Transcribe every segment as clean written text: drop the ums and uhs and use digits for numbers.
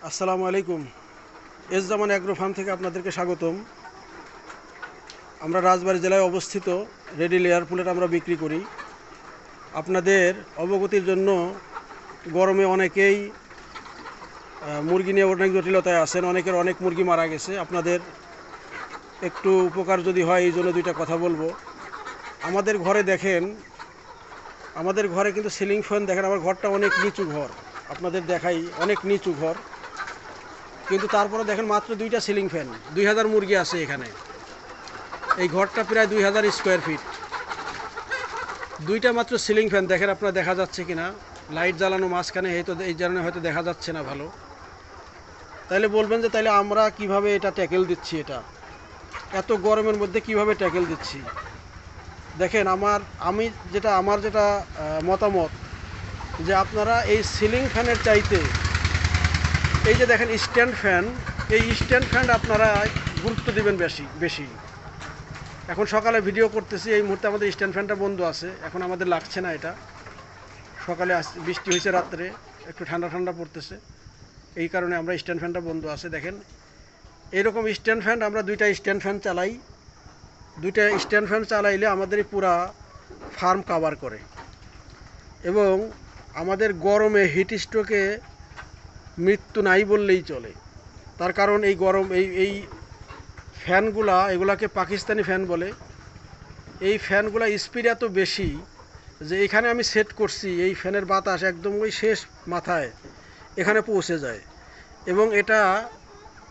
আসসালামু আলাইকুম। এস জামান agro farm থেকে আপনাদেরকে স্বাগতম। আমরা রাজবাড়ী জেলায় অবস্থিত রেডি লেয়ার পুলেট আমরা বিক্রি করি। আপনাদের অবগতির জন্য গরমে অনেকেই মুরগি নিয়ে অনেক জটিলতায় আছেন, অনেকের অনেক মুরগি মারা গেছে। আপনাদের একটু উপকার যদি হয় এই জন্য দুইটা কথা বলবো। আমাদের ঘরে দেখেন, আমাদের ঘরে কিন্তু সিলিং ফ্যান দেখেন, আমার ঘরটা অনেক নিচু ঘর, আপনাদের দেখাই অনেক নিচু ঘর, কিন্তু তারপরে দেখেন মাত্র দুইটা সিলিং ফ্যান, 2000 মুরগি আছে এখানে। এই ঘরটা প্রায় 2000 স্কোয়ার ফিট, দুইটা মাত্র সিলিং ফ্যান দেখেন, আপনার দেখা যাচ্ছে কিনা, লাইট জ্বালানো মাঝখানে, হয়তো এই কারণে হয়তো দেখা যাচ্ছে না ভালো। তাইলে বলবেন যে তাইলে আমরা কিভাবে এটা ট্যাকেল দিচ্ছি, এটা এত গরমের মধ্যে কিভাবে ট্যাকেল দিচ্ছি। দেখেন আমার যেটা মতামত, যে আপনারা এই সিলিং ফ্যানের চাইতে এই যে দেখেন স্ট্যান্ড ফ্যান, এই স্ট্যান্ড ফ্যান আপনারা গুরুত্ব দিবেন বেশি বেশি। এখন সকালে ভিডিও করতেছি, এই মুহূর্তে আমাদের স্ট্যান্ড ফ্যানটা বন্ধ আছে, এখন আমাদের লাগছে না এটা। সকালে বৃষ্টি হয়েছে, রাত্রে একটু ঠান্ডা ঠান্ডা পড়তেছে, এই কারণে আমরা স্ট্যান্ড ফ্যানটা বন্ধ আছে। দেখেন এইরকম স্ট্যান্ড ফ্যান আমরা দুইটা স্ট্যান্ড ফ্যান চালাই, দুইটা স্ট্যান্ড ফ্যান চালাইলে আমাদের পুরা ফার্ম কাভার করে, এবং আমাদের গরমে হিট স্ট্রোকে মৃত্যু নাই বললেই চলে। তার কারণ এই গরম এই ফ্যানগুলা, এগুলাকে পাকিস্তানি ফ্যান বলে। এই ফ্যানগুলা স্পিড এত বেশি যে এখানে আমি সেট করছি, এই ফ্যানের বাতাস একদম ওই শেষ মাথায় এখানে পৌঁছে যায়, এবং এটা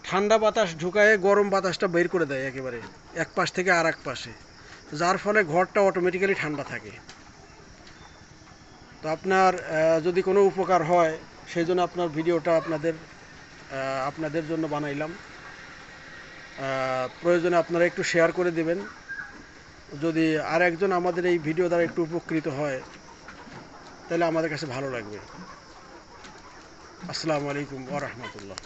ঠান্ডা বাতাস ঢুকায় গরম বাতাসটা বের করে দেয় একেবারে এক পাশ থেকে আর এক পাশে, যার ফলে ঘরটা অটোমেটিক্যালি ঠান্ডা থাকে। তো আপনার যদি কোনো উপকার হয় সেই জন্য আপনার ভিডিওটা আপনাদের জন্য বানাইলাম। প্রয়োজনে আপনারা একটু শেয়ার করে দেবেন, যদি আর একজন আমাদের এই ভিডিও দ্বারা একটু উপকৃত হয় তাহলে আমাদের কাছে ভালো লাগবে। আসসালামু আলাইকুম ওয়া রাহমাতুল্লাহ।